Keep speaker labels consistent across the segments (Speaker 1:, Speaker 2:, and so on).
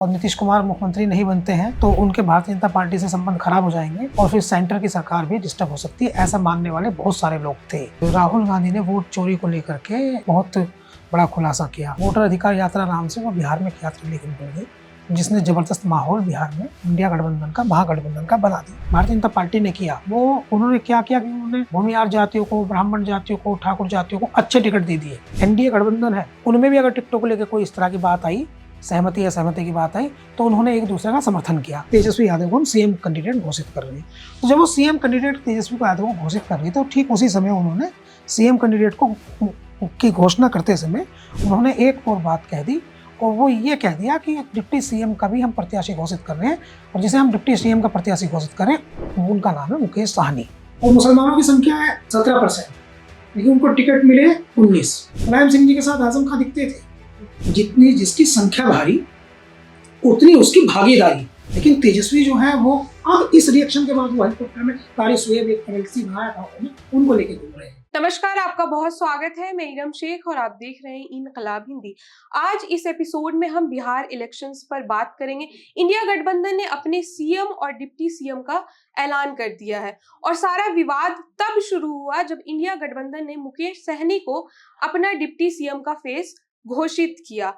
Speaker 1: और नीतीश कुमार मुख्यमंत्री नहीं बनते हैं तो उनके भारतीय जनता पार्टी से संबंध खराब हो जाएंगे और फिर सेंटर की सरकार भी डिस्टर्ब हो सकती है, ऐसा मानने वाले बहुत सारे लोग थे। राहुल गांधी ने वोट चोरी को लेकर के बहुत बड़ा खुलासा किया। वोटर अधिकार यात्रा नाम से वो बिहार में एक यात्रा लेकर निकल गई, जिसने जबरदस्त माहौल बिहार में इंडिया गठबंधन का, महागठबंधन का बना दिया। भारतीय जनता पार्टी ने किया उन्होंने क्या किया कि उन्होंने भूमिहार जातियों को, ब्राह्मण जातियों को, ठाकुर जातियों को अच्छे टिकट दे दिए। एनडीए गठबंधन है, उनमें भी अगर टिकटों को लेकर कोई इस तरह की बात आई, सहमति की बात आई, तो उन्होंने एक दूसरे का समर्थन किया। तेजस्वी यादव को हम सीएम कैंडिडेट घोषित कर रहे हैं। तो जब वो सीएम कैंडिडेट तेजस्वी यादव को घोषित कर रही, तो ठीक उसी समय उन्होंने सीएम कैंडिडेट की घोषणा करते समय उन्होंने एक और बात कह दी, और वो ये कह दिया कि डिप्टी सीएम का भी हम प्रत्याशी घोषित कर रहे हैं, और जिसे हम डिप्टी सीएम का प्रत्याशी घोषित करें उनका नाम है मुकेश सहनी। और मुसलमानों की संख्या है 17%, लेकिन उनको टिकट मिले 19। मुलायम सिंह जी के साथ आजम खां दिखते थे, जितनी जिसकी संख्या भारी उतनी उसकी भागीदारी। लेकिन तेजस्वी जो है वो अब इस रिएक्शन के बाद वो हेलीकॉप्टर में कारी सुएब एक एलसी बनाया था उनको लेके घूम रहे हैं।
Speaker 2: नमस्कार, आपका बहुत स्वागत है। मैं इरम शेख और आप देख रहे हैं इनकलाब हिंदी। आज इस एपिसोड में हम बिहार इलेक्शंस पर बात करेंगे। इंडिया गठबंधन ने अपने सीएम और डिप्टी सीएम का ऐलान कर दिया है, और सारा विवाद तब शुरू हुआ जब इंडिया गठबंधन ने मुकेश सहनी को अपना डिप्टी सीएम का फेस घोषित किया।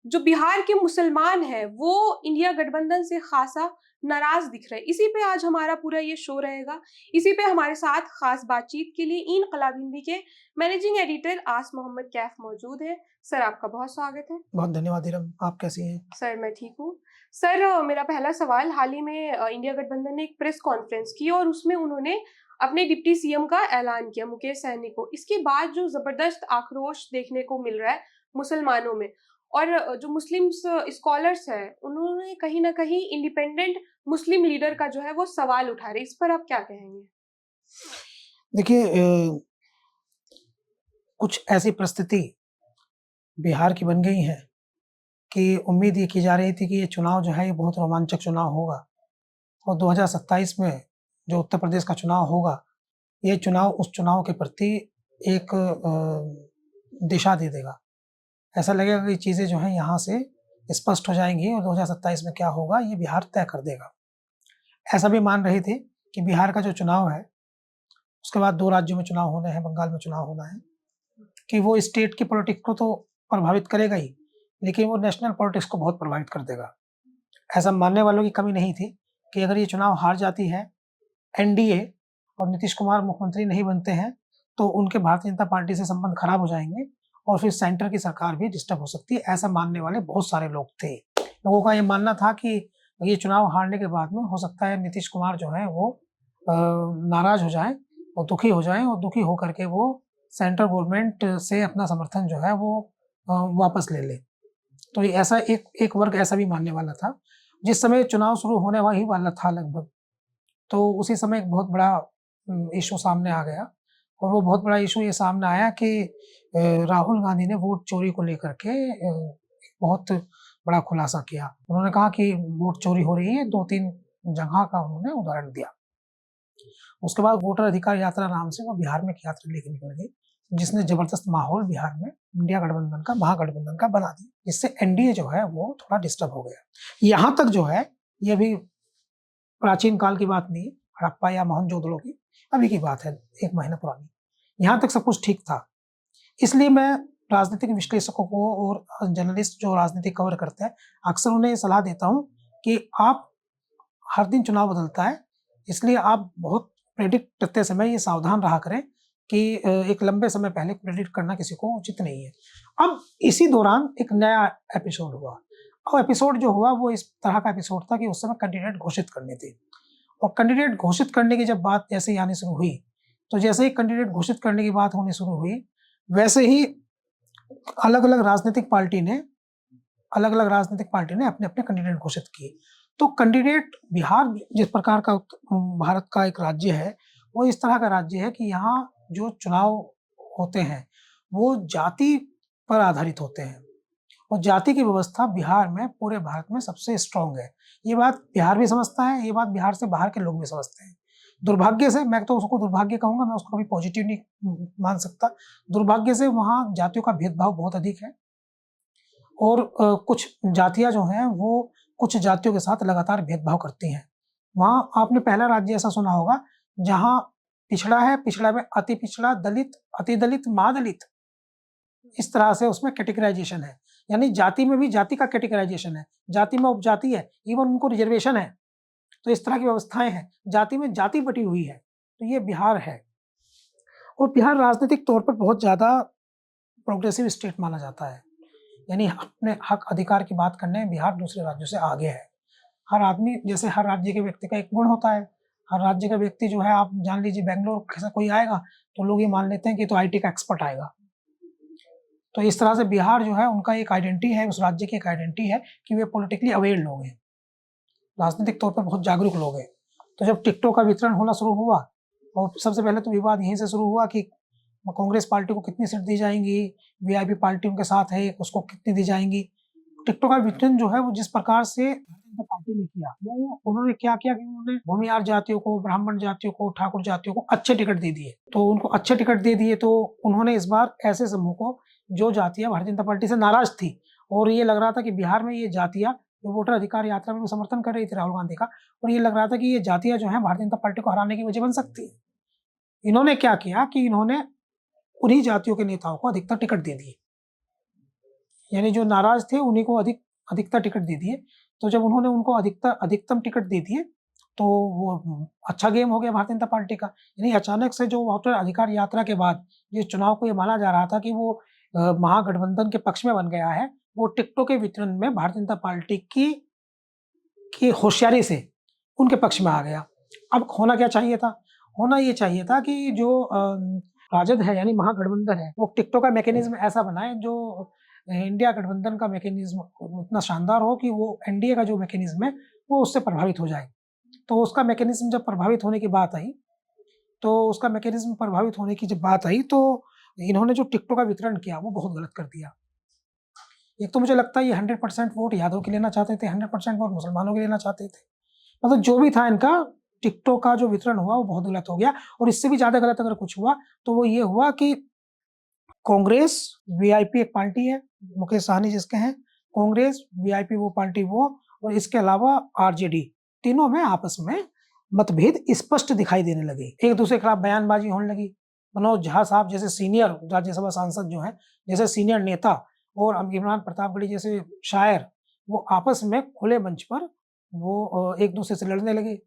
Speaker 2: जो बिहार के मुसलमान हैं वो इंडिया गठबंधन से खासा नाराज दिख रहे हैं। इसी पे आज हमारा पूरा ये शो रहेगा। इसी पे हमारे साथ खास बातचीत के लिए इनकलाब हिंदी के मैनेजिंग एडिटर आस मोहम्मद कैफ मौजूद है। सर, आपका बहुत स्वागत है।
Speaker 1: बहुत धन्यवाद इरम, आप कैसी हैं?
Speaker 2: सर, मैं ठीक हूँ। सर, मेरा पहला सवाल, हाल ही में इंडिया गठबंधन ने एक प्रेस कॉन्फ्रेंस की और उसमें उन्होंने अपने डिप्टी सीएम का ऐलान किया, मुकेश सहनी को। इसके बाद जो जबरदस्त आक्रोश देखने को मिल रहा है मुसलमानों में, और जो मुस्लिम स्कॉलर्स हैं उन्होंने कहीं ना कहीं इंडिपेंडेंट मुस्लिम लीडर का जो है वो सवाल उठा रहे। इस पर आप क्या कहेंगे?
Speaker 1: देखिए, कुछ ऐसी परिस्थिति बिहार की बन गई है कि उम्मीद ये की जा रही थी कि ये चुनाव जो है ये बहुत रोमांचक चुनाव होगा, और 2027 में जो उत्तर प्रदेश का चुनाव होगा, ये चुनाव उस चुनाव के प्रति एक दिशा दे देगा। ऐसा लगेगा कि चीज़ें जो हैं यहाँ से स्पष्ट हो जाएंगी और 2027 में क्या होगा ये बिहार तय कर देगा। ऐसा भी मान रहे थे कि बिहार का जो चुनाव है, उसके बाद 2 राज्यों में चुनाव होने हैं, बंगाल में चुनाव होना है, कि वो स्टेट की पॉलिटिक्स को तो प्रभावित करेगा ही, लेकिन वो नेशनल पॉलिटिक्स को बहुत प्रभावित कर देगा। ऐसा मानने वालों की कमी नहीं थी कि अगर ये चुनाव हार जाती है एनडीए और नीतीश कुमार मुख्यमंत्री नहीं बनते हैं, तो उनके भारतीय जनता पार्टी से संबंध खराब हो जाएंगे और फिर सेंटर की सरकार भी डिस्टर्ब हो सकती है, ऐसा मानने वाले बहुत सारे लोग थे। लोगों का ये मानना था कि ये चुनाव हारने के बाद में हो सकता है नीतीश कुमार जो है वो नाराज हो जाए और दुखी हो जाए, और दुखी होकर के वो सेंट्रल गवर्नमेंट से अपना समर्थन जो है वो वापस ले ले। तो ये ऐसा एक वर्ग ऐसा भी मानने वाला था। जिस समय चुनाव शुरू होने ही वाला था लगभग, तो उसी समय एक बहुत बड़ा इश्यू सामने आ गया, और वो बहुत बड़ा इश्यू ये सामने आया कि राहुल गांधी ने वोट चोरी को लेकर के बहुत बड़ा खुलासा किया। उन्होंने कहा कि वोट चोरी हो रही है, 2-3 जगह का उन्होंने उदाहरण दिया। उसके बाद वोटर अधिकार यात्रा नाम से वो बिहार में एक यात्रा लेके निकल गई, जिसने जबरदस्त माहौल बिहार में इंडिया गठबंधन का, महागठबंधन का बना दिया, जिससे एनडीए जो है वो थोड़ा डिस्टर्ब हो गया। यहाँ तक जो है ये भी प्राचीन काल की बात नहीं, हड़प्पा या मोहनजोदड़ो की अभी की बात है, 1 महीना पुरानी। यहाँ तक सब कुछ ठीक था। इसलिए मैं राजनीतिक विश्लेषकों को और जर्नलिस्ट जो राजनीति कवर करते हैं, अक्सर उन्हें ये सलाह देता हूँ कि आप, हर दिन चुनाव बदलता है, इसलिए आप बहुत प्रेडिक्ट करते समय ये सावधान रहा करें कि एक लंबे समय पहले प्रेडिक्ट करना किसी को उचित नहीं है। अब इसी दौरान एक नया एपिसोड हुआ, और एपिसोड जो हुआ वो इस तरह का एपिसोड था कि उस समय कैंडिडेट घोषित करने थे, और कैंडिडेट घोषित करने की जब बात जैसे ही आनी शुरू हुई, तो जैसे ही कैंडिडेट घोषित करने की बात होनी शुरू हुई, वैसे ही अलग-अलग राजनीतिक पार्टी ने अपने-अपने कैंडिडेट घोषित किए। तो कैंडिडेट, बिहार जिस प्रकार का भारत का एक राज्य है, वो इस तरह का राज्य है कि यहाँ जो चुनाव होते हैं वो जाति पर आधारित होते हैं, और जाति की व्यवस्था बिहार में, पूरे भारत में सबसे स्ट्रांग है। ये बात बिहार भी समझता है, ये बात बिहार से बाहर के लोग भी समझते हैं। दुर्भाग्य से, मैं तो उसको दुर्भाग्य कहूँगा, मैं उसको कभी पॉजिटिव नहीं मान सकता। दुर्भाग्य से वहाँ जातियों का भेदभाव बहुत अधिक है, और कुछ जातियाँ जो हैं वो कुछ जातियों के साथ लगातार भेदभाव करती हैं। वहाँ आपने पहला राज्य ऐसा सुना होगा जहाँ पिछड़ा है, पिछड़ा में अति पिछड़ा, दलित, अति दलित, महादलित, इस तरह से उसमें कैटेगराइजेशन है। यानी जाति में भी जाति का कैटेगराइजेशन है, जाति में उपजाति है, इवन उनको रिजर्वेशन है। तो इस तरह की व्यवस्थाएं हैं, जाति में जाति बटी हुई है। तो ये बिहार है और बिहार राजनीतिक तौर पर बहुत ज़्यादा प्रोग्रेसिव स्टेट माना जाता है। यानी अपने हक अधिकार की बात करने में बिहार दूसरे राज्यों से आगे है। हर आदमी, जैसे हर राज्य के व्यक्ति का एक गुण होता है, हर राज्य का व्यक्ति जो है, आप जान लीजिए बेंगलोर से कोई आएगा तो लोग ये मान लेते हैं कि तो आईटी का एक्सपर्ट आएगा। तो इस तरह से बिहार जो है उनका एक आइडेंटिटी है, उस राज्य की एक आइडेंटिटी है कि वे पॉलिटिकली अवेयर लोग हैं, राजनीतिक तौर पर बहुत जागरूक लोग हैं। तो जब टिकटों का वितरण होना शुरू हुआ और सबसे पहले तो विवाद यहीं से शुरू हुआ कि कांग्रेस पार्टी को कितनी सीट दी जाएंगी, वीआईपी पार्टी उनके साथ है उसको कितनी दी जाएंगी। टिकटों का वितरण जो है वो जिस प्रकार से भारतीय जनता पार्टी ने किया, वो उन्होंने क्या किया कि उन्होंने भूमिहार जातियों को, ब्राह्मण जातियों को, ठाकुर जातियों को अच्छे टिकट दे दिए। तो उनको अच्छे टिकट दे दिए तो उन्होंने इस बार ऐसे समूह को, जो जातियां भारतीय जनता पार्टी से नाराज थी और ये लग रहा था कि बिहार में ये जातियां जो वोटर अधिकार यात्रा में समर्थन कर रही थी राहुल गांधी का, और ये लग रहा था कि ये जातियां जो है भारतीय जनता पार्टी को हराने की वजह बन सकती है। इन्होंने क्या किया कि इन्होंने उन्हीं जातियों के नेताओं को अधिकतर टिकट दे दिए, यानी जो नाराज थे उन्हीं को अधिकतर टिकट दे दिए। तो जब उन्होंने उनको अधिकतम टिकट दे दिए तो वो अच्छा गेम हो गया भारतीय जनता पार्टी का। यानी अचानक से जो वोटर अधिकार यात्रा के बाद जिस चुनाव को ये माना जा रहा था कि वो महागठबंधन के पक्ष में बन गया है, वो टिकटों के वितरण में भारतीय जनता पार्टी की होशियारी से उनके पक्ष में आ गया। अब होना क्या चाहिए था? होना ये चाहिए था कि जो राजद है यानी महागठबंधन है, वो टिकटों का मैकेनिज्म ऐसा बनाए जो इंडिया गठबंधन का मैकेनिज्म इतना शानदार हो कि वो एनडीए का जो मैकेनिज्म है वो उससे प्रभावित हो जाए। तो उसका मैकेनिज्म जब प्रभावित होने की बात आई, तो इन्होंने जो टिकटों का वितरण किया वो बहुत गलत कर दिया। एक तो मुझे लगता है ये 100% वोट यादव के लेना चाहते थे, 100% वोट मुसलमानों के लेना चाहते थे। मतलब जो भी था इनका, टिकटों का जो वितरण हुआ वो बहुत गलत हो गया। और इससे भी ज्यादा गलत अगर कुछ हुआ तो वो ये हुआ कि कांग्रेस, वीआईपी एक पार्टी है, मुकेश सहनी जिसके हैं, कांग्रेस, वीआईपी वो पार्टी वो, और इसके अलावा आरजेडी, तीनों में आपस में मतभेद स्पष्ट दिखाई देने लगे। एक दूसरे के खिलाफ बयानबाजी होने लगी। मनोज झा साहब जैसे सीनियर राज्यसभा सांसद जो हैं, जैसे सीनियर नेता, और इमरान प्रतापगढ़ी जैसे शायर, वो आपस में खुले मंच पर वो एक दूसरे से लड़ने लगे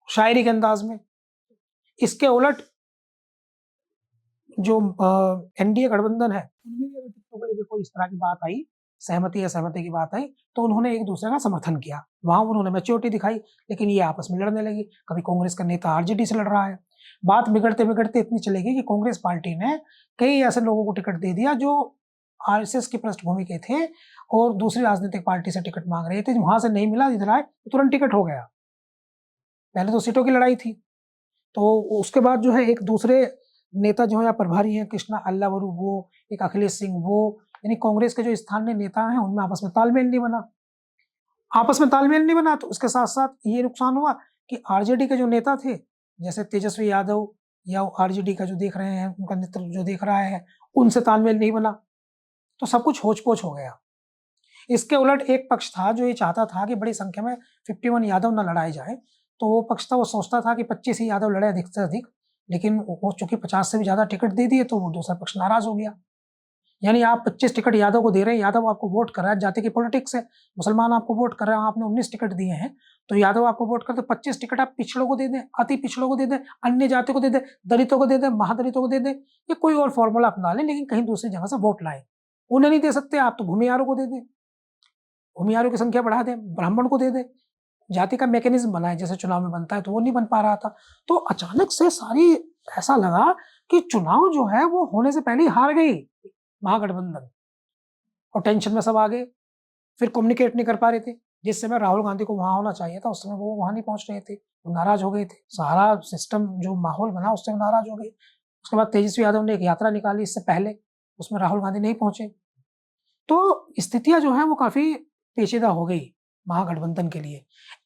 Speaker 1: शायरी के अंदाज में। इसके उलट जो एनडीए गठबंधन है, उनमें भी अगर टिकटों को लेकर कोई इस तरह की बात आई, सहमति की बात आई, तो उन्होंने एक दूसरे का समर्थन किया। वहां उन्होंने मैच्योरिटी दिखाई, लेकिन ये आपस में लड़ने लगी। कभी कांग्रेस का नेता आरजेडी से लड़ रहा है। बात बिगड़ते बिगड़ते इतनी चलेगी कि कांग्रेस पार्टी ने कई ऐसे लोगों को टिकट दे दिया जो आरएसएस की पृष्ठभूमि के थे और दूसरी राजनीतिक पार्टी से टिकट मांग रहे थे। वहां से नहीं मिला, इधर आए तो तुरंत टिकट हो गया। पहले तो सीटों की लड़ाई थी, तो उसके बाद जो है एक दूसरे नेता जो है प्रभारी हैं, कृष्णा अल्लावरू वो, एक अखिलेश सिंह वो, यानी कांग्रेस के जो स्थानीय नेता हैं उनमें आपस में तालमेल नहीं बना। तो उसके साथ साथ ये नुकसान हुआ कि आरजेडी के जो नेता थे, जैसे तेजस्वी यादव या आरजेडी का जो देख रहे हैं, उनका नेतृत्व जो देख रहा है, उनसे तालमेल नहीं बना, तो सब कुछ होच-पोच हो गया। इसके उलट एक पक्ष था जो ये चाहता था कि बड़ी संख्या में 51 यादव न लड़ाए जाए। तो वो पक्ष था, वो सोचता था कि 25 ही यादव लड़े अधिक से अधिक, लेकिन वो चूंकि 50 से भी ज्यादा टिकट दे दिए तो वो दूसरा पक्ष नाराज हो गया। यानी आप 25 टिकट यादव को दे रहे हैं, यादव आपको वोट कर रहा है, जाति की पॉलिटिक्स है, मुसलमान आपको वोट कर रहे हैं, आपने 19 टिकट दिए हैं, तो यादव आपको वोट कर, तो 25 टिकट आप पिछड़ों को दे दें, अति पिछड़ों को दे दें, अन्य जाति को दे दें, दलितों को दे दें, महादलितों को दे दें, या कोई और फॉर्मूला अपना लें, लेकिन कहीं दूसरी जगह से वोट लाए। उन्हें नहीं दे सकते आप तो भूमिहारों को दे दें, भूमिहारों की संख्या बढ़ा दें, ब्राह्मण को दे दें, जाति का मैकेनिज्म बनाए जैसे चुनाव में बनता है, तो वो नहीं बन पा रहा था। तो अचानक से सारी ऐसा लगा कि चुनाव जो है वो होने से पहले ही हार गई महागठबंधन, और टेंशन में सब आ गए। फिर कम्युनिकेट नहीं कर पा रहे थे। जिस समय राहुल गांधी को वहां होना चाहिए था उस समय वो वहां नहीं पहुंच रहे थे, वो नाराज हो गए थे। सारा सिस्टम जो माहौल बना उससे नाराज हो गए। उसके बाद तेजस्वी यादव ने एक यात्रा निकाली इससे पहले, उसमें राहुल गांधी नहीं पहुंचे। तो स्थितियां जो है वो काफी पेचीदा हो गई महागठबंधन के लिए।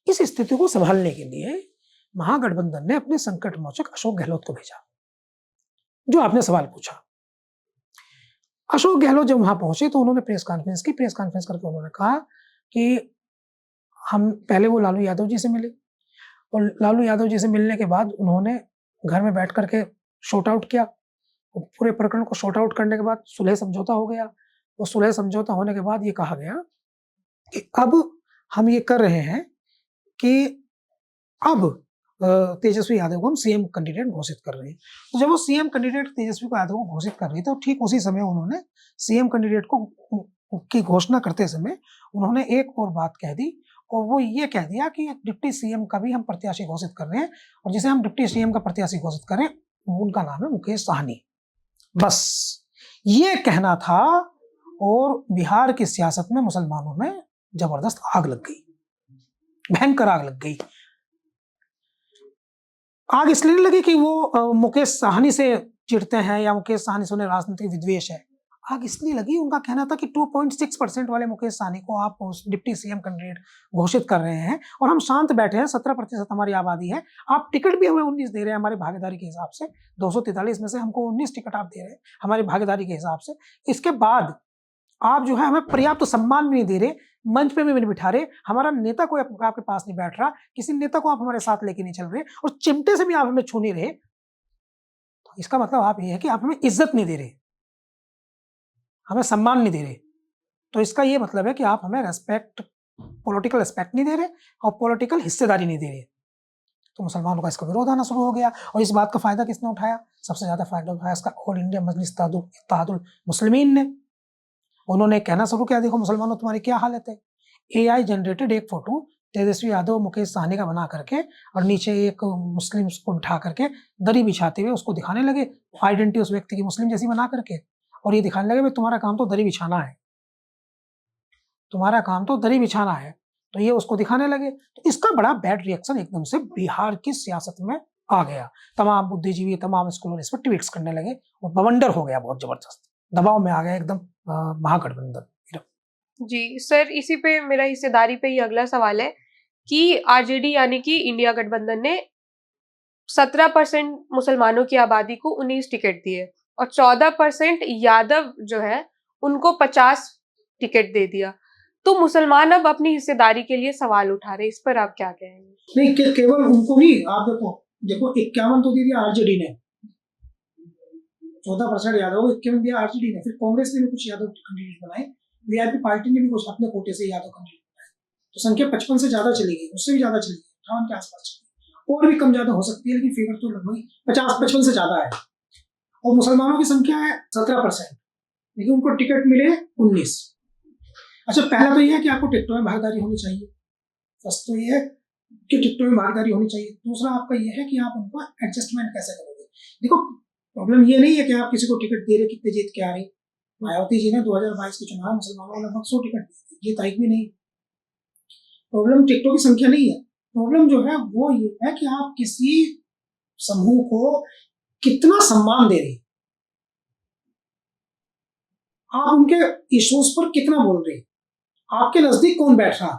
Speaker 1: इस स्थिति को संभालने के लिए महागठबंधन ने अपने संकट मोचक अशोक गहलोत को भेजा। जो आपने सवाल पूछा, अशोक गहलोत जब वहां पहुंचे तो उन्होंने प्रेस कॉन्फ्रेंस की। प्रेस कॉन्फ्रेंस करके उन्होंने कहा कि हम पहले वो लालू यादव जी से मिले और लालू यादव जी से मिलने के बाद उन्होंने घर में बैठ कर के शॉर्ट आउट किया। पूरे प्रकरण को शॉर्ट आउट करने के बाद सुलह समझौता हो गया और सुलह समझौता होने के बाद ये कहा गया कि अब हम ये कर रहे हैं कि अब तेजस्वी यादव को हम सीएम कैंडिडेट घोषित कर रहे हैं। तो जब वो सीएम कैंडिडेट तेजस्वी यादव को घोषित कर रही थी तो ठीक उसी समय उन्होंने सीएम कैंडिडेट को की घोषणा करते समय उन्होंने एक और बात कह दी और वो ये कह दिया कि डिप्टी सीएम का भी हम प्रत्याशी घोषित कर रहे हैं और जिसे हम डिप्टी सीएम का प्रत्याशी घोषित करें उनका नाम है मुकेश साहनी। बस ये कहना था और बिहार की सियासत में मुसलमानों में जबरदस्त आग लग गई, भयंकर आग लग गई। आग इसलिए नहीं लगी कि वो मुकेश साहनी से चिढ़ते हैं या मुकेश साहनी से उन्हें राजनीतिक विद्वेष है। आग इसलिए लगी, उनका कहना था कि 2.6% वाले मुकेश साहनी को आप डिप्टी सीएम कैंडिडेट घोषित कर रहे हैं और हम शांत बैठे हैं, 17% हमारी आबादी है, आप टिकट भी हमें 19 दे रहे हैं हमारी भागीदारी के हिसाब से, 243 में से हमको 19 टिकट आप दे रहे हैं हमारी भागीदारी के हिसाब से। इसके बाद आप जो है हमें पर्याप्त सम्मान भी नहीं दे रहे, मंच पे भी नहीं बिठा रहे, हमारा नेता कोई आपके पास नहीं बैठ रहा, किसी नेता को आप हमारे साथ लेके नहीं चल रहे और चिमटे से भी आप हमें छू नहीं रहे। तो इसका मतलब आप ये है कि आप हमें इज्जत नहीं दे रहे, हमें सम्मान नहीं दे रहे। तो इसका ये मतलब है कि आप हमें रेस्पेक्ट, पॉलिटिकल रेस्पेक्ट नहीं दे रहे और पॉलिटिकल हिस्सेदारी नहीं दे रहे। तो मुसलमानों का इसका विरोध आना शुरू हो गया और इस बात का फायदा किसने उठाया? सबसे ज्यादा फायदा उठाया इसका ऑल इंडिया मजलिस इत्तेहादुल मुस्लिमीन ने। उन्होंने कहना शुरू किया, देखो मुसलमानों तुम्हारी क्या हालत है। एआई जनरेटेड एक फोटो तेजस्वी यादव मुकेश साहनी का बना करके और नीचे एक मुस्लिम को बिठा करके दरी बिछाते हुए उसको दिखाने लगे, आइडेंटिटी उस व्यक्ति की मुस्लिम जैसी बना करके, और ये दिखाने लगे भाई तुम्हारा काम तो दरी बिछाना है, तुम्हारा काम तो दरी बिछाना है। तो ये उसको दिखाने लगे। तो इसका बड़ा बैड रिएक्शन एकदम से बिहार की सियासत में आ गया। तमाम बुद्धिजीवी, तमाम स्कूलों इस पर ट्वीट्स करने लगे और बवंडर हो गया, बहुत जबरदस्त दबाव में आ गया एकदम महागठबंधन।
Speaker 2: जी सर, इसी पे मेरा हिस्सेदारी पे ही अगला सवाल है कि आरजेडी यानी कि इंडिया गठबंधन ने 17% मुसलमानों की आबादी को 19 टिकट दिए और 14% यादव जो है उनको 50 टिकट दे दिया। तो मुसलमान अब अपनी हिस्सेदारी के लिए सवाल उठा रहे, इस पर आप क्या कहेंगे?
Speaker 1: नहीं, केवल उनको नहीं, आप देखो 51 तो दे दिया आरजेडी ने, 14% यादव, 51 दिया आरजेडी ने, फिर कांग्रेस ने भी कुछ यादव कैंडिडेट बनाए, वीआईपी पार्टी ने भी कुछ अपने कोटे से यादव कैंडिडेट बनाए। तो संख्या 55 से ज्यादा चली गई, उससे भी ज्यादा चली गई, 58 के आसपास चली गई, और भी कम ज्यादा हो सकती है, लेकिन फिगर तो लगभग 50-55 से ज्यादा है। और मुसलमानों की संख्या है 17%, लेकिन उनको टिकट मिले 19। अच्छा, पहला तो यह है कि आपको टिकटों में भागीदारी होनी चाहिए, फर्स्ट तो यह है कि टिकटों में भागीदारी होनी चाहिए। दूसरा आपका यह है कि आप उनको एडजस्टमेंट कैसे करोगे। देखो प्रॉब्लम ये नहीं है कि आप किसी को टिकट दे रहे, कितने जीत के आ रहे। मायावती जी ने 2022 के चुनाव मुसलमानों को लगभग 100 टिकट दी, जीत आई भी नहीं। प्रॉब्लम टिकटों की संख्या नहीं है, प्रॉब्लम जो है वो ये है कि आप किसी समूह को कितना सम्मान दे रहे, आप उनके इश्यूज पर कितना बोल रहे, आपके नजदीक कौन बैठ रहा।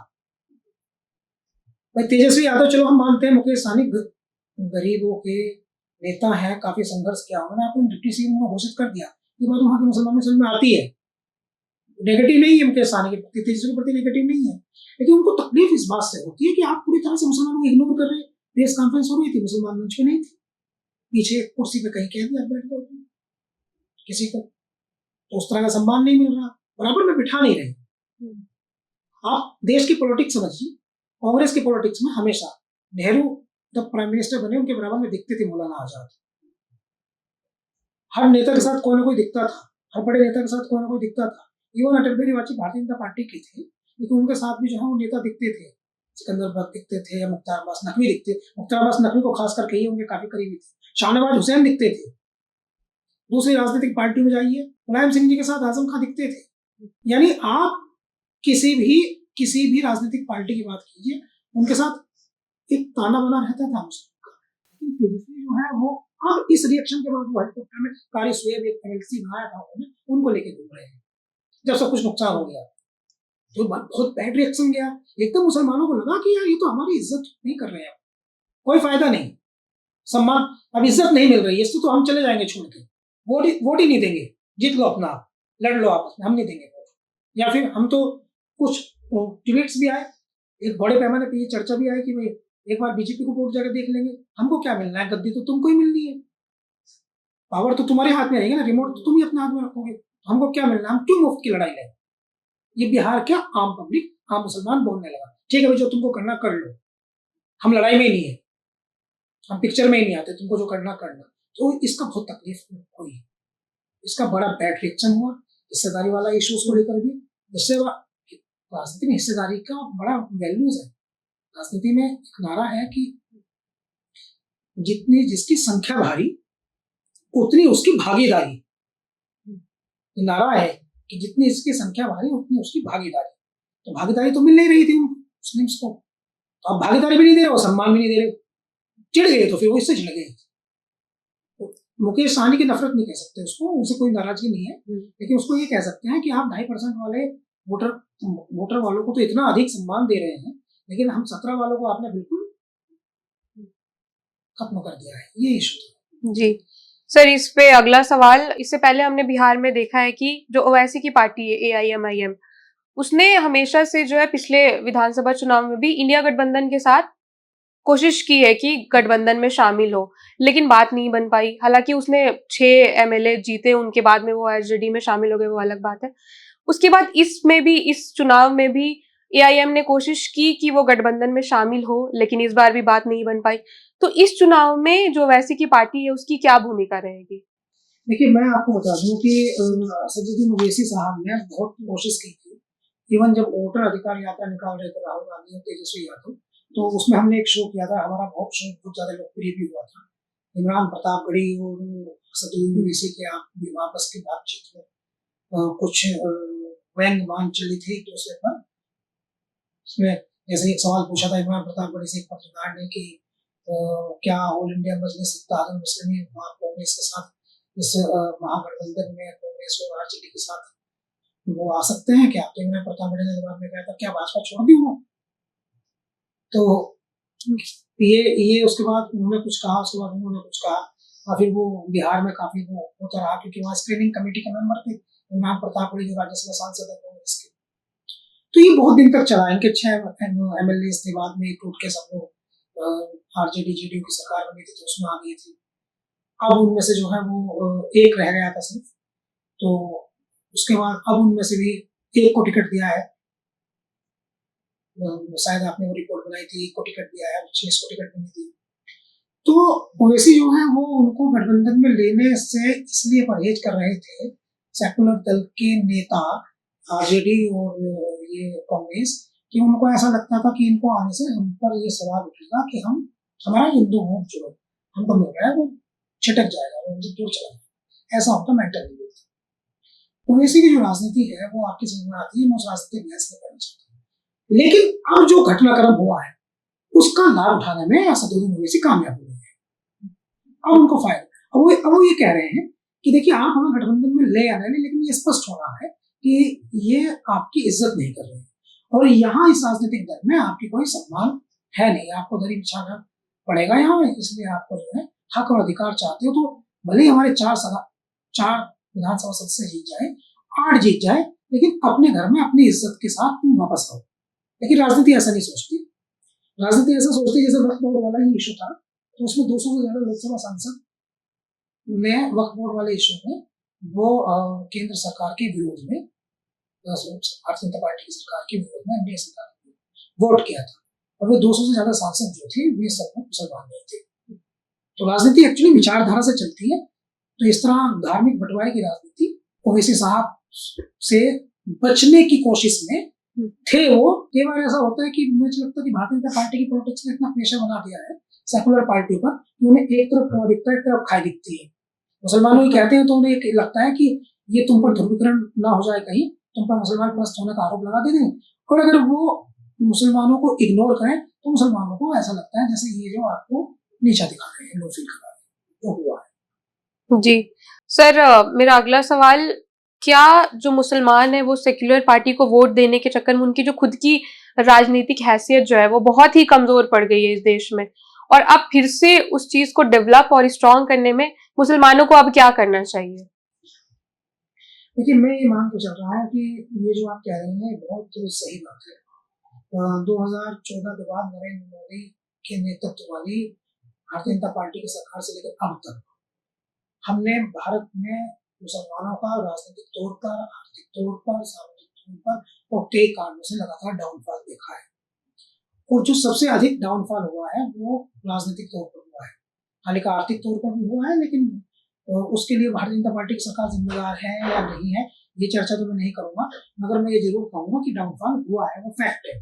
Speaker 1: भाई तेजस्वी यादव, चलो हम मानते हैं मुकेश साहनी गरीबों के नेता हैं, काफी संघर्ष किया, उन्होंने आपको डिप्टी सीएम को घोषित कर दिया, ये बात वहां के मुसलमानों समझ में आती है। नेगेटिव नहीं है मुकेश साहनी के प्रति, तेजस्वी के प्रति नेगेटिव नहीं है, लेकिन उनको तकलीफ इस बात से होती है कि आप पूरी तरह से मुसलमानों को इग्नोर कर रहे हैं। प्रेस कॉन्फ्रेंस हो रही थी, मुसलमान मंच पे नहीं थी, पीछे कुर्सी पे कहीं कह दिया बैठ गए किसी को, तो उस तरह का सम्मान नहीं मिल रहा, बराबर में बिठा नहीं रहे। आप देश की पॉलिटिक्स समझिए, कांग्रेस की पॉलिटिक्स में हमेशा नेहरू जब प्राइम मिनिस्टर बने उनके बराबर में दिखते थे मौलाना आजाद, हर नेता के साथ कोई ना कोई दिखता था, हर बड़े नेता के साथ कोई ना कोई दिखता था। इवन अटल बिहारी वाजपेयी भारतीय जनता पार्टी के थे, लेकिन उनके साथ भी जो है वो नेता दिखते थे, सिकंदर बख्त दिखते थे या मुख्तार अब्बास नकवी दिखते, मुख्तार अब्बास नकवी को खास करके ये उनके काफी करीबी थे, शाहनवाज हुसैन दिखते थे। दूसरी राजनीतिक पार्टी में जाइए, मुलायम सिंह जी के साथ आजम खान दिखते थे। यानी आप किसी भी राजनीतिक पार्टी की बात कीजिए, उनके साथ एक ताना बना रहता था उसका। लेकिन तेजस्वी जो है वो अब इस रिएक्शन के बाद वो हेलीकॉप्टर में कारी सुएब एक एमएलसी बनाया था उन्होंने, उनको लेके घूम रहे हैं जब सब कुछ नुकसान हो गया। तो बहुत बैड रिएक्शन गया, एकदम मुसलमानों को लगा कि यार ये तो हमारी इज्जत नहीं कर रहे हैं, कोई फायदा नहीं, सम्मान, अब इज्जत नहीं मिल रही है, इससे तो हम चले जाएंगे छोड़ के, वोट ही नहीं देंगे, जीत लो अपना, लड़ लो आपस में, हम नहीं देंगे वोट। या फिर हम तो कुछ ट्वीट्स भी आए एक बड़े पैमाने पे ये चर्चा भी आई कि भाई एक बार बीजेपी को वोट जाकर देख लेंगे, हमको क्या मिलना है, गद्दी तो तुमको ही मिलनी है, पावर तो तुम्हारे हाथ में रहेगी ना, रिमोट तो तुम ही अपने हाथ में रखोगे, तो हमको क्या मिलना है, हम क्यों मुफ्त की लड़ाई लें। ये बिहार क्या आम पब्लिक, आम मुसलमान बोलने लगा, ठीक है भाई जो तुमको करना कर लो, हम लड़ाई में ही नहीं है, हम पिक्चर में ही नहीं आते, तुमको जो करना करना। तो इसका बहुत तकलीफ हुई, इसका बड़ा बैड रिएक्शन हुआ, हिस्सेदारी वाला इशूज को लेकर भी। जिससे राजनीति में हिस्सेदारी का बड़ा वैल्यूज है। राजनीति में एक नारा है कि जितनी जिसकी संख्या भारी उतनी उसकी भागीदारी। ये नारा है कि जितनी इसकी संख्या भारी उतनी उसकी भागीदारी। तो भागीदारी तो मिल नहीं रही थी मुस्लिम्स को, तो अब भागीदारी भी नहीं दे रहे हो, सम्मान भी नहीं दे रहे, चिढ़ गए, तो फिर वो इससे चिढ़ गए। तो मुकेश सहनी की नफरत नहीं कह सकते उसको, उनसे कोई नाराजगी नहीं है, लेकिन उसको ये कह सकते हैं कि आप 2.5% वाले वोटर वालों को तो इतना अधिक सम्मान दे रहे हैं, लेकिन हम 17 वालों को आपने बिल्कुल खत्म कर दिया है। ये इशू था
Speaker 2: जी सर। इस पे अगला सवाल, इससे पहले हमने बिहार में देखा है कि जो ओवैसी की पार्टी है AIMIM, उसने हमेशा से जो है पिछले विधानसभा चुनाव में भी इंडिया गठबंधन के साथ कोशिश की है कि गठबंधन में शामिल हो, लेकिन बात नहीं बन पाई। हालांकि उसने 6 MLA जीते, उनके बाद में वो RJD में शामिल हो गए, वो अलग बात है। उसके बाद इसमें भी, इस चुनाव में भी AIM ने कोशिश की कि वो गठबंधन में शामिल हो, लेकिन इस बार भी बात नहीं बन पाई। तो इस चुनाव में जो वैसी की पार्टी है उसकी क्या भूमिका रहेगी?
Speaker 1: देखिए, मैं आपको बता दूं कि असदुद्दीन ओवैसी साहब ने बहुत कोशिश की थी। इवन जब वोटर अधिकार यात्रा निकाल रहे थे राहुल गांधी और तेजस्वी यादव, तो उसमें हमने एक शो किया था, हमारा बहुत शो बहुत ज्यादा लोकप्रिय भी हुआ था। इमरान प्रतापगढ़ी और असदुद्दीन ओवैसी के आपस की बातचीत में कुछ व्यंग बाण चली थी एक दूसरे पर। उसमें जैसे एक सवाल पूछा था इमरान प्रतापगढ़ी से एक पत्रकार ने कि क्या ऑल इंडिया मजलिस इत्तेहादुल मुस्लिमीन कांग्रेस के साथ इस महागठबंधन में कांग्रेस और RJD के साथ वो आ सकते हैं क्या? तो इमरान प्रतापगढ़ी ने जवाब में कहा था क्या भाजपा छोड़ दी हो? तो ये उसके बाद उन्होंने कुछ कहा, उसके बाद उन्होंने कुछ कहा, और फिर वो बिहार में काफी वो होता रहा, क्योंकि वहाँ स्क्रीनिंग कमेटी के मेंबर थे इमरान प्रतापगढ़ी जो राज्यसभा सांसद है कांग्रेस के। तो ये बहुत दिन तक चला, इनके 6 MLA थे, बाद में टूट के सब लोग RJD JDU की सरकार बनी थी तो उसमें आ गई थी। अब उनमें से जो है वो एक रह गया था सिर्फ, तो उसके बाद अब उनमें से भी एक को टिकट दिया है, शायद आपने वो रिपोर्ट बनाई थी, एक को टिकट दिया है, 6 को टिकट नहीं दिया। तो ओवैसी जो है वो उनको गठबंधन में लेने से इसलिए परहेज कर रहे थे सेकुलर दल के नेता RJD और ये कांग्रेस, कि उनको ऐसा लगता था कि इनको आने से हम पर ये सवाल उठेगा कि हमारा हिंदू वोट जो है हमको मिल रहा है वो छिटक जाएगा, वो हमसे दूर चला जाएगा, ऐसा उनका मेंटल था। ओवैसी की जो राजनीति है वो आपकी समझ में आती है, मैं उस राजनीति बहस नहीं करना चाहता, लेकिन अब जो घटनाक्रम हुआ है उसका लाभ उठाने में असदुद्दीन ओवैसी कामयाब हो गए हैं। अब उनको फायदा, अब वो ये कह रहे हैं कि देखिए आप हमें गठबंधन में ले आने, लेकिन ये स्पष्ट हो रहा है कि ये आपकी इज्जत नहीं कर रहे हैं, और यहाँ इस राजनीतिक दल में आपकी कोई सम्मान है नहीं, आपको दरी बिछाना पड़ेगा यहाँ, इसलिए आपको जो है हक और अधिकार चाहते हो तो भले ही हमारे 4 विधानसभा सदस्य जीत जाए, 8 जीत जाए, लेकिन अपने घर में अपनी इज्जत के साथ तुम वापस आओ। लेकिन राजनीति ऐसा नहीं सोचती, राजनीति ऐसा सोचती जैसे वक्फ बोर्ड वाला ही इशू था, तो उसमें 200 से ज्यादा लोकसभा सांसद ने वक्फ बोर्ड वाले इशू में वो केंद्र सरकार के विरोध में, भारतीय जनता पार्टी की सरकार के विरोध में एनडीए सरकार ने वोट किया था, और वो 200 से ज्यादा सांसद जो थे वे सब मुसलमान नहीं थे। तो राजनीति एक्चुअली विचारधारा से चलती है, तो इस तरह धार्मिक बंटवारे की राजनीति ओवैसी साहब से बचने की कोशिश में थे वो। कई बार ऐसा होता है कि मुझे लगता है कि भारतीय जनता पार्टी की पॉलिटिक्स ने इतना प्रेशर बना दिया है सेकुलर पार्टियों पर कि उन्हें एक तरफ कम दिखता है, एक तरफ खाई दिखती है। मुसलमानों ही कहते हैं तो उन्हें लगता है कि ये तुम पर ध्रुवीकरण ना हो जाए, कहीं तुम पर मुसलमान परस्त होने का आरोप लगा देंगे, और अगर वो मुसलमानों को इग्नोर करें तो मुसलमानों को ऐसा लगता है जैसे ये जो आपको नीचा दिखा रहे हैं, लो फील करा रहे हैं, जो हुआ है।
Speaker 2: जी सर, मेरा अगला सवाल, क्या जो मुसलमान है वो सेक्युलर पार्टी को वोट देने के चक्कर में उनकी जो खुद की राजनीतिक हैसियत जो है वो बहुत ही कमजोर पड़ गई है इस देश में, और अब फिर से उस चीज को डेवलप और स्ट्रॉन्ग करने में मुसलमानों को अब क्या करना चाहिए?
Speaker 1: देखिए, मैं ये मान के चल रहा हूँ कि ये जो आप कह रही हैं बहुत सही बात है। 2014 के बाद नरेंद्र मोदी के नेतृत्व वाली भारतीय जनता पार्टी की सरकार से लेकर अब तक हमने भारत में मुसलमानों का राजनीतिक तौर पर, आर्थिक तौर पर, सामाजिक तौर पर और कई कारणों से लगातार डाउनफॉल देखा है। और जो सबसे अधिक डाउनफॉल हुआ है वो राजनीतिक तौर पर हुआ है। हालांकि आर्थिक तौर पर भी हुआ है, लेकिन उसके लिए भारतीय जनता पार्टी की सरकार जिम्मेदार है या नहीं है, ये चर्चा तो मैं नहीं करूंगा, मगर मैं ये जरूर कहूंगा कि डाउनफॉल हुआ है, वो फैक्ट है।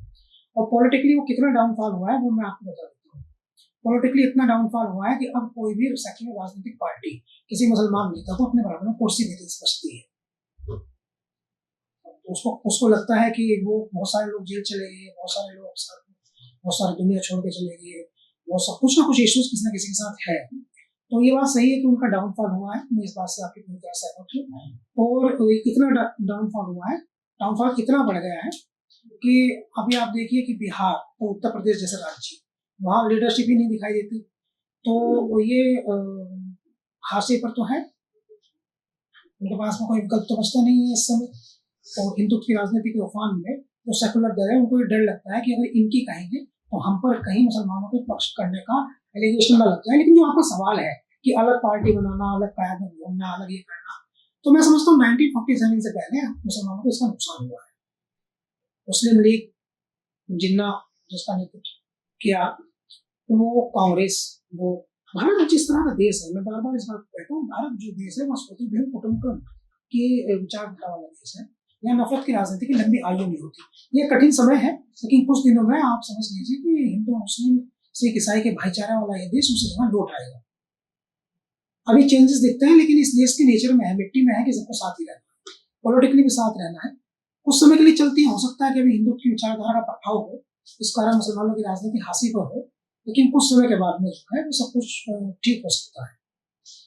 Speaker 1: और पॉलिटिकली वो कितना डाउनफॉल हुआ है वो मैं आपको बता देता हूँ। पॉलिटिकली इतना डाउनफॉल हुआ है कि अब कोई भी सेक्युलर राजनीतिक पार्टी किसी मुसलमान नेता को अपने बराबर में कुर्सी देती समझती है। उसको लगता है कि वो बहुत सारे लोग जेल चले गए, बहुत सारी दुनिया छोड़ के चले गए, वो सब कुछ ना कुछ इश्यूज किसी न किसी के साथ है। तो ये बात सही है कि उनका डाउनफॉल हुआ है, मैं इस बात से आपकी पूरी तरह सहमत हूँ। और इतना डाउनफॉल हुआ है, डाउनफॉल इतना बढ़ गया है कि अभी आप देखिए कि बिहार और उत्तर प्रदेश जैसे राज्य, वहाँ लीडरशिप ही नहीं दिखाई देती। तो ये हाशिए पर तो है, उनके पास में कोई विकल्प तो बचता नहीं है इस समय। और हिंदुत्व की राजनीति के उफान में जो सेकुलर दल है उनको ये डर लगता है कि अगर इनकी कहेंगे तो हम पर कहीं मुसलमानों के पक्ष करने का एलिगेशन ना लग जाए। लेकिन जो आपका सवाल है कि अलग पार्टी बनाना, अलग कायदा घूमना, अलग ये करना, तो मैं समझता हूँ 1947 से पहले मुसलमानों को इसका नुकसान हुआ है। मुस्लिम लीग जिन्ना जिसका नेतृत्व किया, वो कांग्रेस, वो भारत जिस तरह का देश है, मैं बार बार इस बात कहता हूँ, भारत जो देश है वो स्वतंत्र कुटुंब की विचारधारा वाला देश है। यहाँ नफरत की राजनीति की लंबी आयु नहीं होती। ये कठिन समय है, लेकिन कुछ दिनों में आप समझ लीजिए कि हिंदू मुस्लिम सिख ईसाई के भाईचारा वाला ये देश उसी जगह लौट आएगा। अभी चेंजेस दिखते हैं, लेकिन इस देश के नेचर में है, मिट्टी में है कि सबको साथ ही रहना है, पॉलिटिकली भी साथ रहना है। कुछ समय के लिए चलती है, हो सकता है कि अभी हिंदू की विचारधारा का प्रभाव हो, इस कारण मुसलमानों की राजनीति हासिल पर हो, लेकिन कुछ समय के बाद में जो है वो सब कुछ ठीक हो सकता है।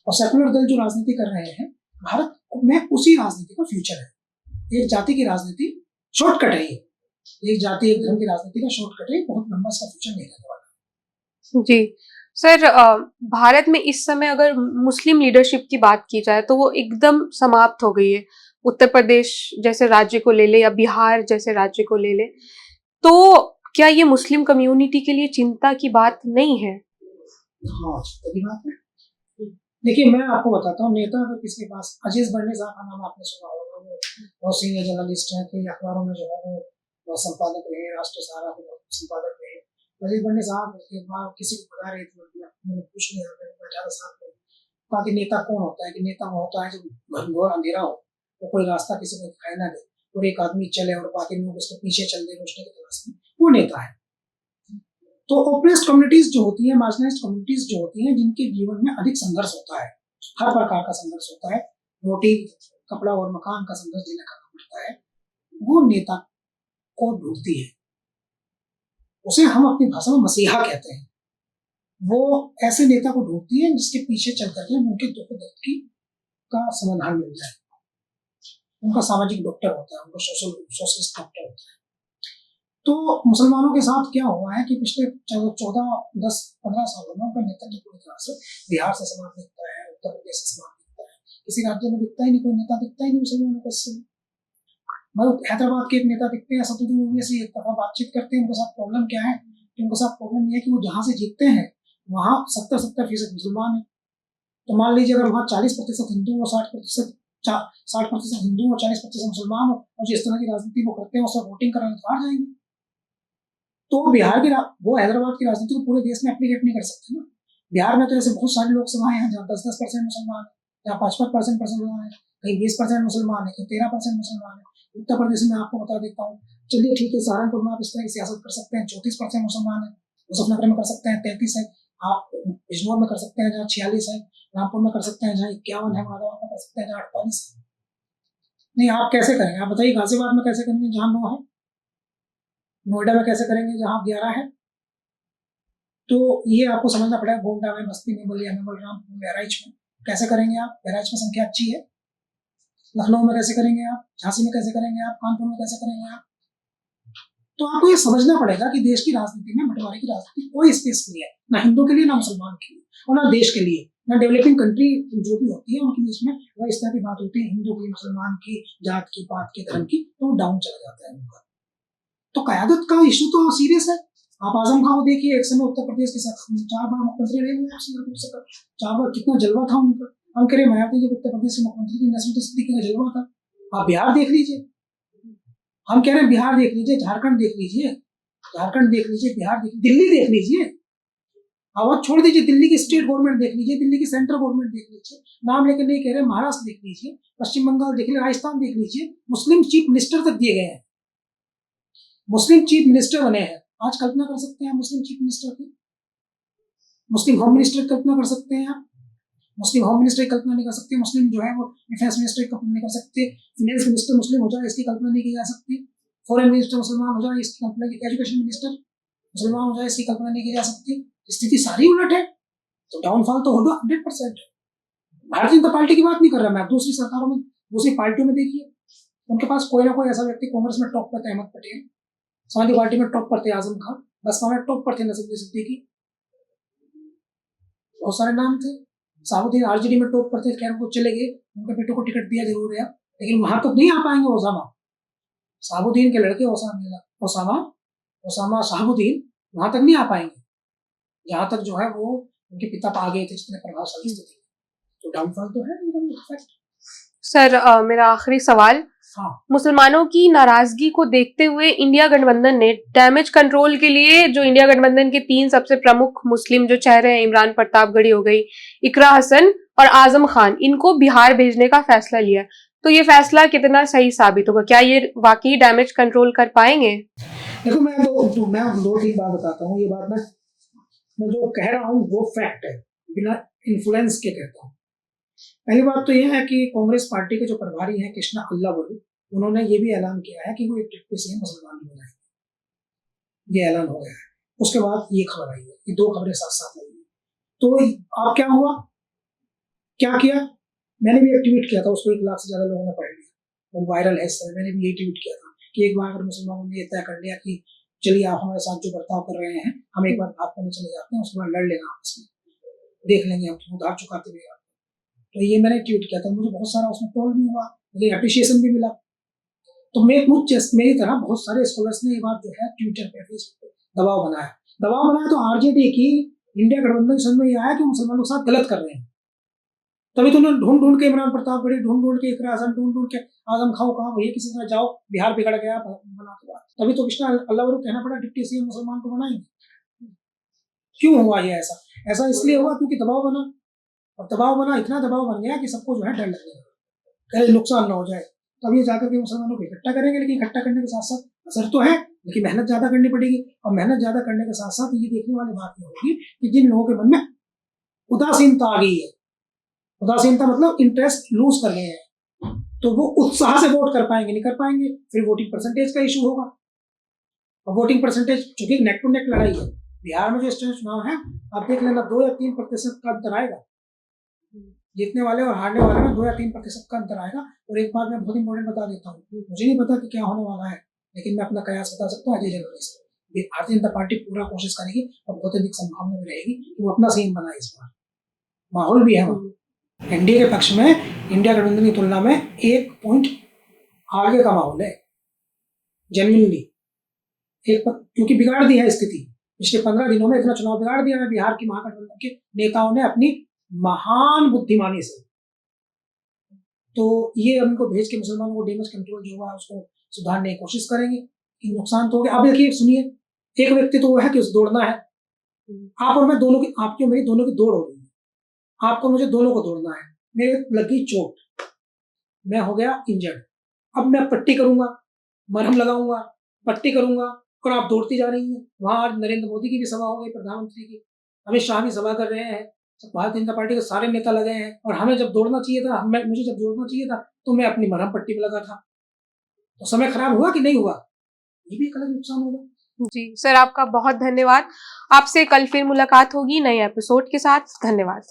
Speaker 1: और सेकुलर दल जो राजनीति कर रहे हैं, भारत में उसी राजनीति का फ्यूचर है। एक जाति की राजनीति शॉर्टकट है, ये एक जाति एक धर्म की राजनीति का शॉर्टकट है, बहुत लंबा इसका फ्यूचर नहीं रहने वाला।
Speaker 2: जी सर, भारत में इस समय अगर मुस्लिम लीडरशिप की बात की जाए तो वो एकदम समाप्त हो गई है। उत्तर प्रदेश जैसे राज्य को ले ले या बिहार जैसे राज्य को ले ले, तो क्या ये मुस्लिम कम्युनिटी के लिए चिंता की बात नहीं है?
Speaker 1: हाँ, चिंता की बात है। देखिए, मैं आपको बताता हूँ, नेता अगर किसी के पास, अजीज बर्ने साहब का नाम आपने सुना होगा, वो बहुत सीनियर जर्नलिस्ट हैं, कई अखबारों में जो है वो संपादक रहे, राष्ट्रीय सहारा के संपादक रहे। अजीज बर्ने साहब एक बार किसी को बता रहे थे, मैंने पूछ लिया, मैंने बैठा था साथ में, कहा कि नेता कौन होता है, कि नेता वो होता है जब घनघोर अंधेरा हो, तो कोई रास्ता किसी को दिखाई ना दे और एक आदमी चले और बाकी लोग उसके पीछे चल दे रोशनी की तलाश में, वो नेता है। तो ओप्रेस्ड कम्युनिटीज जो होती हैं, मार्जिनाइज्ड कम्युनिटीज जो होती हैं, जिनके जीवन में अधिक संघर्ष होता है, हर प्रकार का संघर्ष होता है, रोटी कपड़ा और मकान का संघर्ष जिन्हें करना पड़ता है, वो नेता को ढूंढती है। उसे हम अपनी भाषा में मसीहा कहते हैं। वो ऐसे नेता को ढूंढती है जिसके पीछे चल करके उनके दुख दर्द की का समाधान मिल जाए। उनका सामाजिक डॉक्टर होता है, उनका सोशलिस्ट डॉक्टर होता है। तो मुसलमानों के साथ क्या हुआ है कि पिछले 10-15 सालों में उनका नेतृत्व पूरी तरह से बिहार से समाप्त दिखता है, उत्तर प्रदेश से समाप्त दिखता है, किसी राज्य में दिखता ही नहीं, कोई नेता दिखता ही नहीं मुसलमानों का। इससे हैदराबाद के एक नेता दिखते हैं, असदुद्दीन ओवैसी, एक दफा बातचीत करते हैं, उनके साथ प्रॉब्लम क्या है, उनके साथ प्रॉब्लम ये है कि वो जहाँ से जीतते हैं वहाँ 70-70% मुसलमान है। तो मान लीजिए अगर वहाँ 40% हिंदू और 60% हिंदू और 40% मुसलमान हो, और जिस तरह की राजनीति वो करते हैं उससे वोटिंग कराने तो हार जाएंगे। तो बिहार की वो हैदराबाद की राजनीति को पूरे देश में एप्लीकेट नहीं कर सकते ना। बिहार में तो ऐसे बहुत सारी लोकसभाएं हैं जहाँ 10-10% मुसलमान है, जहाँ 5-5% मुसलमान है, कहीं 20% मुसलमान है, कहीं 13% मुसलमान है। उत्तर प्रदेश में आपको बता देता हूँ, चलिए ठीक है, सहारनपुर में आप इस तरह की सियासत कर सकते हैं, 34% मुसलमान है, मुजफ्फरनगर में कर सकते हैं 33 है, आप बिजनौर में कर सकते हैं जहाँ 46 है, रामपुर में कर सकते हैं जहाँ 51 है, मुरादाबाद में कर सकते हैं जहाँ 48 है। नहीं, आप कैसे करेंगे, आप बताइए गाजियाबाद में कैसे करेंगे जहाँ 9 है, नोएडा में कैसे करेंगे जहाँ 11 है। तो ये आपको समझना पड़ेगा, गोंडा में, बस्ती में, बलिया में, बलरामपुर में, बहराइच में कैसे करेंगे आप। बहराइच में संख्या अच्छी है। लखनऊ में कैसे करेंगे आप, झांसी में कैसे करेंगे आप, कानपुर में कैसे करेंगे आप। तो आपको ये समझना पड़ेगा कि देश की राजनीति में बंटवारे की राजनीति कोई स्पेस नहीं है, ना हिंदू के लिए, ना मुसलमान के लिए, और ना देश के लिए, ना डेवलपिंग कंट्री जो भी होती है उनके बीच में वह इस तरह की बात होती है, हिंदू की, मुसलमान की, जात की, पात की, धर्म की, तो डाउन चला जाता है उनका। तो क़यादत का इशू तो सीरियस है। आप आज़म खां को देखिए, एक समय उत्तर प्रदेश के साथ 4 बार मुख्यमंत्री रहे हुए, 4 बार कितना जलवा था उनका। हम कह रहे मायावती जब उत्तर प्रदेश के मुख्यमंत्री थे, नसीरुद्दीन सिद्दीकी का जलवा था। आप बिहार देख लीजिए, हम कह रहे हैं बिहार देख लीजिए, झारखंड देख लीजिए, बिहार देख, दिल्ली देख लीजिए। आवाज छोड़ दीजिए, दिल्ली की स्टेट गवर्नमेंट देख लीजिए, दिल्ली की सेंट्रल गवर्नमेंट देख लीजिए, नाम लेकर नहीं कह रहे, महाराष्ट्र देख लीजिए, पश्चिम बंगाल देख लीजिए, राजस्थान देख लीजिए, मुस्लिम चीफ मिनिस्टर तक दिए गए हैं, मुस्लिम चीफ मिनिस्टर बने हैं। आज कल्पना कर सकते हैं मुस्लिम चीफ मिनिस्टर की? मुस्लिम होम मिनिस्टर की कल्पना कर सकते हैं आप? मुस्लिम होम मिनिस्टर की कल्पना नहीं कर सकते, मुस्लिम जो है वो डिफेंस मिनिस्टर की कल्पना नहीं कर सकते, फिनेंस मिनिस्टर मुस्लिम हो जाए इसकी कल्पना नहीं की जा सकती, फॉरेन मिनिस्टर मुसलमान हो जाए इसकी कल्पना, एजुकेशन मिनिस्टर मुसलमान हो जाए इसकी कल्पना नहीं की जा सकती। स्थिति सारी उलट है, तो डाउनफॉल तो होगा 100%। भारतीय जनता पार्टी की बात नहीं कर रहा मैं, आप दूसरी सरकारों में, दूसरी पार्टियों में देखिए, उनके पास कोई ना कोई ऐसा व्यक्ति, कांग्रेस में टॉप पर थे अहमद पटेल, समाजवादी पार्टी में टॉप पर थे आजम खान, बसपा में टॉप पर थे नसीरुद्दीन सिद्दीकी, बहुत सारे नाम थे। साबुद्दीन आरजेडी में टॉप पर थे, खैर वो चले गए, उनके बेटों को टिकट दिया जरूर है, लेकिन वहां तक नहीं आ पाएंगे ओसामा, साबुद्दीन के लड़के ओसामा साबुद्दीन वहां तक नहीं आ पाएंगे जहां तक जो है वो उनके पिता आ गए थे, जितने प्रभावशाली थे। तो डाउनफॉल तो है।
Speaker 2: सर मेरा आखिरी सवाल,
Speaker 1: हाँ,
Speaker 2: मुसलमानों की नाराजगी को देखते हुए इंडिया गठबंधन ने डैमेज कंट्रोल के लिए जो इंडिया गठबंधन के 3 सबसे प्रमुख मुस्लिम जो चेहरे हैं, इमरान प्रतापगढ़ी हो गई, इकरा हसन और आजम खान, इनको बिहार भेजने का फैसला लिया। तो ये फैसला कितना सही साबित होगा? क्या ये वाकई डैमेज कंट्रोल कर पाएंगे?
Speaker 1: देखो मैं 2-3 बात बताता हूँ। ये बात मैं जो कह रहा हूँ वो फैक्ट है, बिना इन्फ्लुएंस के कहता हूँ। पहली बात तो यह है कि कांग्रेस पार्टी के जो प्रभारी हैं कृष्णा अल्लावरू, उन्होंने ये भी ऐलान किया है कि वो एक डिप्टी सीएम मुसलमान बनाएंगे, ये ऐलान हो गया है। उसके बाद ये खबर आई है, ये 2 खबरें साथ साथ आई है। तो अब क्या हुआ, क्या किया, मैंने भी एक ट्वीट किया था, उसको 1 लाख से ज्यादा लोगों ने पढ़ लिया, वो वायरल है। सर मैंने भी यही ट्वीट किया था कि एक बार अगर मुसलमानों ने ये तय कर लिया कि चलिए आप हमारे साथ जो बर्ताव कर रहे हैं, हम एक बार भाग में चले जाते हैं, उसके बाद लड़ लेना आपस में, देख लेंगे हम उधार चुकाते हुए। तो ये मैंने ट्वीट किया था, मुझे बहुत सारा उसमें ट्रोल भी हुआ, लेकिन अप्रिशिएशन भी मिला। तो मेरी तरह बहुत सारे स्कॉलर्स ने ये बात जो है ट्विटर पे, फेसबुक पे दबाव बनाया। तो आरजेडी की इंडिया गठबंधन समझ में ये आया कि मुसलमानों के साथ गलत कर रहे हैं, तभी तो उन्होंने ढूंढ के इमरान प्रतापगढ़ी, ढूंढ के इकरा हसन, ढूंढ के आजम खां को कहा भैया किसी तरह जाओ, बिहार बिगड़ गया बना के बाद। तभी तो कृष्णा अल्लावरू कहना पड़ा डिप्टी सीएम मुसलमान को बनाएंगे। क्यों हुआ ये ऐसा इसलिए हुआ क्योंकि दबाव बना, और दबाव बना, इतना दबाव बन गया कि सबको जो है डर लगेगा, कहीं नुकसान ना हो जाए। तब ये जाकर के मुसलमानों को इकट्ठा करेंगे, लेकिन इकट्ठा करने के साथ साथ असर तो है, लेकिन मेहनत ज्यादा करनी पड़ेगी। और मेहनत ज्यादा करने के साथ साथ ये देखने वाली बात ये होगी कि जिन लोगों के मन में उदासीनता आ गई है, उदासीनता मतलब इंटरेस्ट लूज कर गए हैं, तो वो उत्साह से वोट कर पाएंगे, नहीं कर पाएंगे, फिर वोटिंग परसेंटेज का इशू होगा। और वोटिंग परसेंटेज चूंकि नेक टू नेक लड़ाई है, बिहार में जो स्टेट चुनाव है आप देख लेना 2 या 3% का अंतर आएगा, जीतने वाले और हारने वाले में 2 या 3% का अंतर आएगा। और एक बात मैं बहुत इंपॉर्टेंट बता देता हूँ, मुझे नहीं पता कि क्या होने वाला है, लेकिन मैं अपना कयास बता सकता हूँ। अजय जनवरी से भारतीय जनता पार्टी पूरा कोशिश करेगी और बहुत अधिक संभावना भी रहेगी कि वो अपना सीएम बनाए इस बार। माहौल भी है एनडीए के पक्ष में, इंडिया गठबंधन की तुलना में 1 पॉइंट आगे का माहौल है जेन्युइनली, क्योंकि बिगाड़ दी है स्थिति। पिछले 15 दिनों में इतना चुनाव बिगाड़ दिया है बिहार की महागठबंधन के नेताओं ने अपनी महान बुद्धिमानी से। तो ये उनको भेज के मुसलमानों को डैमेज कंट्रोल जो हुआ उसको सुधारने की कोशिश करेंगे, कि नुकसान तो हो गया। अब देखिए सुनिए, एक व्यक्ति तो वो है कि उस दौड़ना है, आप और मैं दोनों की, आपकी और मेरी दोनों की दौड़ हो रही है, आपको मुझे दोनों को दौड़ना है। मेरे लगी चोट, मैं हो गया इंजर्ड, अब मैं पट्टी करूंगा, मरहम लगाऊंगा, पट्टी करूंगा, और आप दौड़ती जा रही हैं। वहां आज नरेंद्र मोदी की भी सभा हो गई, प्रधानमंत्री की, अमित शाह भी सभा कर रहे हैं, भारतीय जनता पार्टी के सारे नेता लगे हैं। और हमें जब दौड़ना चाहिए था, मुझे जब दौड़ना चाहिए था तो मैं अपनी मरहम पट्टी पे लगा था, तो समय खराब हुआ कि नहीं हुआ, ये भी एक अलग नुकसान होगा।
Speaker 2: जी सर, आपका बहुत धन्यवाद। आपसे कल फिर मुलाकात होगी नए एपिसोड के साथ। धन्यवाद।